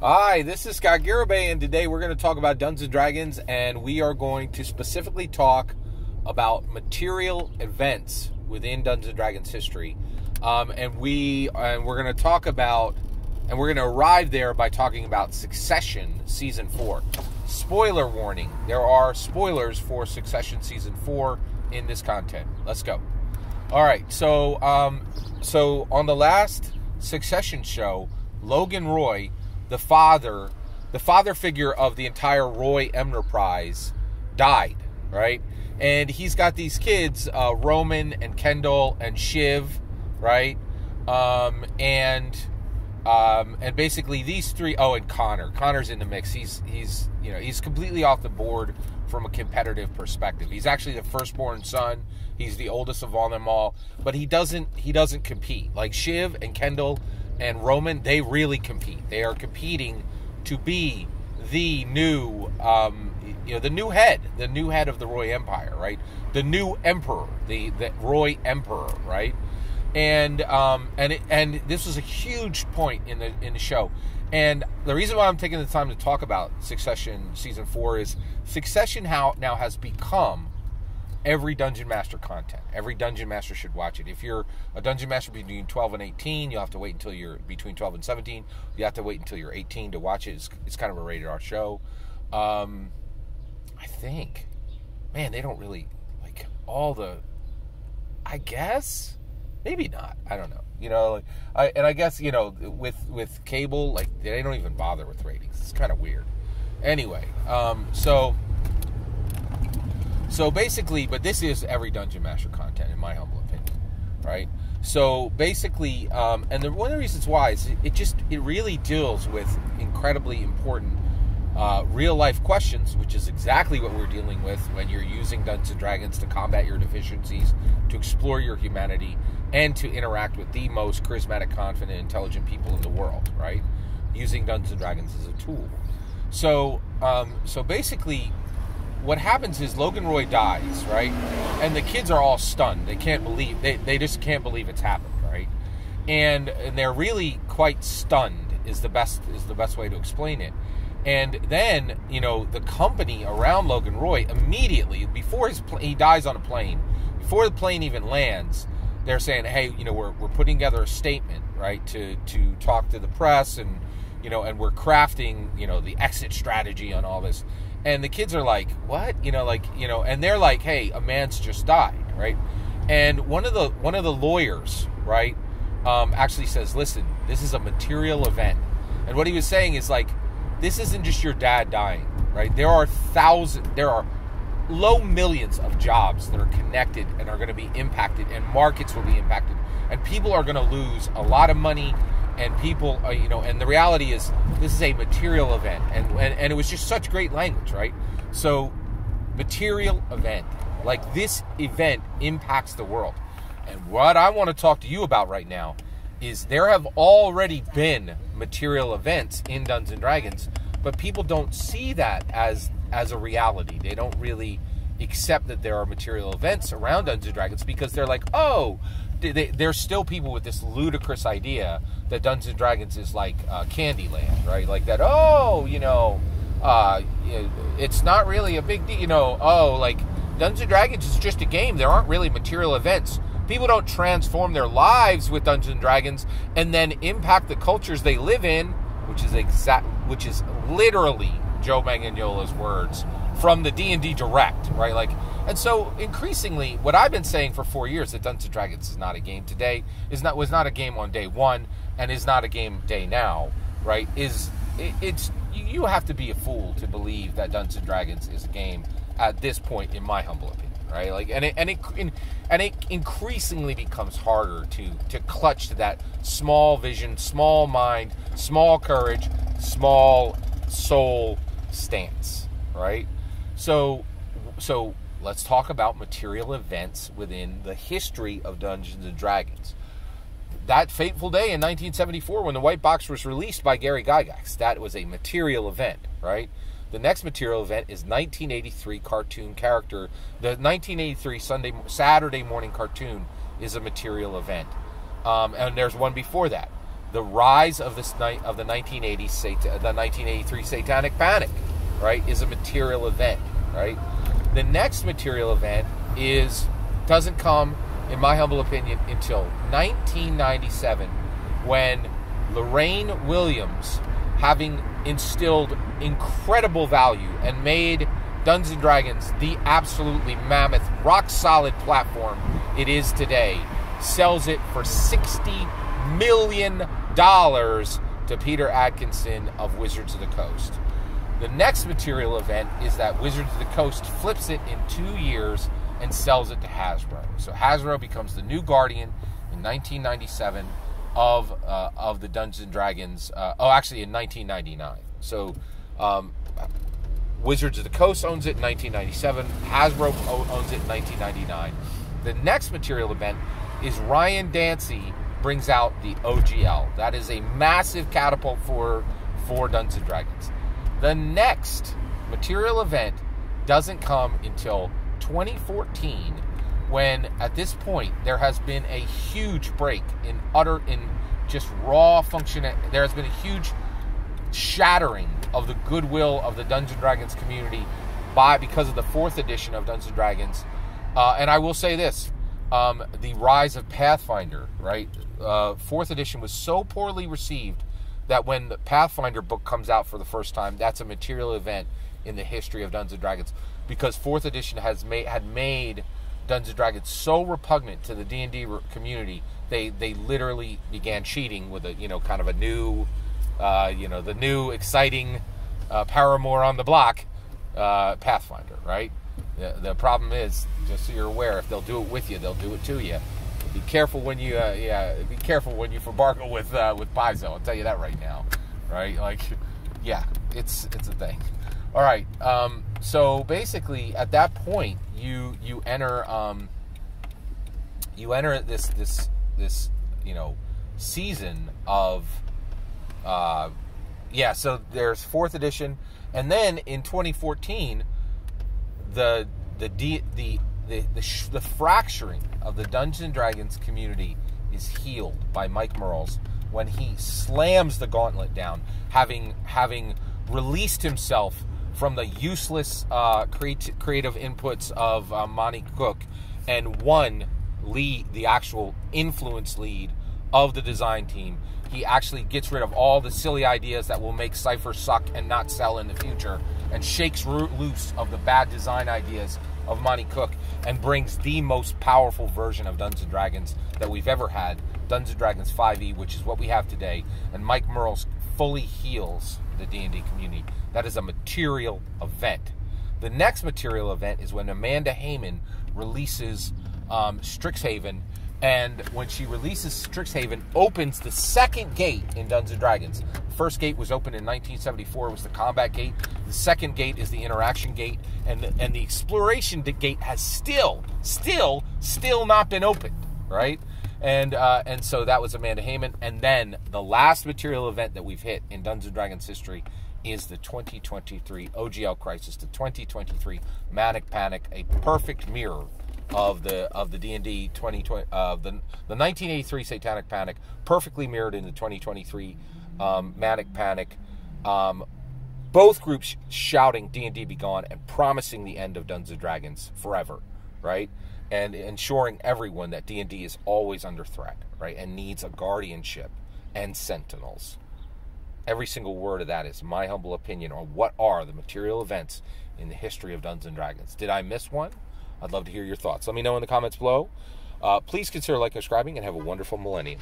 Hi, this is Scott Garibay, and today we're going to talk about Dungeons & Dragons, and we are going to specifically talk about material events within Dungeons & Dragons history. And we're going to talk about, and we're going to arrive there by talking about Succession Season 4. Spoiler warning, there are spoilers for Succession Season 4 in this content. Let's go. All right, so on the last Succession show, Logan Roy, the father figure of the entire Roy enterprise, died, right? And he's got these kids, Roman and Kendall and Shiv, right? And basically these three. Oh, and Connor. Connor's in the mix. He's completely off the board from a competitive perspective. He's actually the firstborn son. He's the oldest of them all, but he doesn't compete like Shiv and Kendall and Roman. They really compete. They are competing to be the new, the new head of the Roy Empire, right? The new emperor, the Roy Emperor, right? And this was a huge point in the show. And the reason why I'm taking the time to talk about Succession Season 4 is Succession now has become every Dungeon Master content. Every Dungeon Master should watch it. If you're a Dungeon Master between 12 and 18, you'll have to wait until you're between 12 and 17. You have to wait until you're 18 to watch it. It's kind of a rated R show. I think, man, they don't really like all the, I guess, maybe not. I don't know. I guess, with cable, like, they don't even bother with ratings. It's kind of weird. Anyway, So basically, but this is every Dungeon Master content, in my humble opinion, right? So basically, one of the reasons why is it really deals with incredibly important real life questions, which is exactly what we're dealing with when you're using Dungeons & Dragons to combat your deficiencies, to explore your humanity, and to interact with the most charismatic, confident, intelligent people in the world, right? Using Dungeons & Dragons as a tool. So basically, what happens is Logan Roy dies, right? And the kids are all stunned. They can't believe, they just can't believe it's happened, right? And they're really quite stunned is the best way to explain it. And then, the company around Logan Roy immediately, before he dies on a plane, before the plane even lands, they're saying, hey, we're putting together a statement, right, to talk to the press, and and we're crafting, the exit strategy on all this. And the kids are like, what? And they're like, hey, a man's just died, right? And one of the lawyers, right, actually says, listen, this is a material event. And what he was saying is, like, this isn't just your dad dying, right? There are low millions of jobs that are connected and are going to be impacted, and markets will be impacted, and people are going to lose a lot of money. And people, and the reality is, this is a material event, and it was just such great language, right? So, material event, like, this event impacts the world. And what I want to talk to you about right now is there have already been material events in Dungeons & Dragons, but people don't see that as a reality. They don't really accept that there are material events around Dungeons & Dragons because they're like, oh, there's still people with this ludicrous idea that Dungeons & Dragons is like Candyland, right? Like that, it's not really a big deal, like Dungeons & Dragons is just a game. There aren't really material events. People don't transform their lives with Dungeons & Dragons and then impact the cultures they live in, which is literally Joe Manganiolo's words from the D&D Direct, right? Like, and so increasingly, what I've been saying for 4 years, that Dungeons & Dragons is not a game today, was not a game on day one, and is not a game day now, right? You have to be a fool to believe that Dungeons & Dragons is a game at this point, in my humble opinion, right? Like, and it increasingly becomes harder to clutch to that small vision, small mind, small courage, small soul stance, right? So let's talk about material events within the history of Dungeons & Dragons. That fateful day in 1974 when the white box was released by Gary Gygax, that was a material event, right? The next material event is 1983 cartoon character. The 1983 Saturday morning cartoon is a material event. And there's one before that. the rise of the 1983 Satanic Panic, right, is a material event, right? The next material event doesn't come, in my humble opinion, until 1997, when Lorraine Williams, having instilled incredible value and made Dungeons & Dragons the absolutely mammoth, rock-solid platform it is today, sells it for $60 million to Peter Atkinson of Wizards of the Coast. The next material event is that Wizards of the Coast flips it in 2 years and sells it to Hasbro. So Hasbro becomes the new guardian in 1997 of the Dungeons & Dragons. Actually in 1999. So Wizards of the Coast owns it in 1997. Hasbro owns it in 1999. The next material event is Ryan Dancey brings out the OGL. That is a massive catapult for Dungeons & Dragons. The next material event doesn't come until 2014, when at this point there has been a huge break in just raw function. There has been a huge shattering of the goodwill of the Dungeons & Dragons community because of the 4th edition of Dungeons & Dragons. And I will say this, the rise of Pathfinder, right? 4th edition was so poorly received that when the Pathfinder book comes out for the first time, that's a material event in the history of Dungeons & Dragons, because 4th edition had made Dungeons & Dragons so repugnant to the D&D community, they literally began cheating with kind of a new, the new exciting paramour on the block, Pathfinder, right? The problem is, just so you're aware, if they'll do it with you, they'll do it to you. Be careful when you, be careful when you farbargle with Paizo. I'll tell you that right now, right? Like, yeah, it's a thing. All right. So basically, at that point, you enter this season of So there's 4th edition, and then in 2014, the fracturing of the Dungeons & Dragons community is healed by Mike Mearls when he slams the gauntlet down, having released himself from the useless creative inputs of Monty Cook, and won the actual influence lead of the design team. He actually gets rid of all the silly ideas that will make Cypher suck and not sell in the future, and shakes loose of the bad design ideas of Monty Cook, and brings the most powerful version of Dungeons & Dragons that we've ever had, Dungeons & Dragons 5e, which is what we have today. And Mike Mearls fully heals the D&D community. That is a material event. The next material event is when Amanda Heyman releases Strixhaven, and when she releases Strixhaven, opens the second gate in Dungeons & Dragons. The first gate was opened in 1974. It was the combat gate. The second gate is the interaction gate, and the exploration gate has still not been opened, right? And so that was Amanda Heyman. And then the last material event that we've hit in Dungeons & Dragons history is the 2023 OGL Crisis, the 2023 Manic Panic, a perfect mirror of the D&D 2020 the 1983 Satanic Panic, perfectly mirrored in the 2023 Manic Panic. Both groups shouting D&D be gone and promising the end of Dungeons & Dragons forever, right? And ensuring everyone that D&D is always under threat, right? And needs a guardianship and sentinels. Every single word of that is my humble opinion on what are the material events in the history of Dungeons & Dragons. Did I miss one? I'd love to hear your thoughts. Let me know in the comments below. Please consider liking, subscribing, and have a wonderful millennium.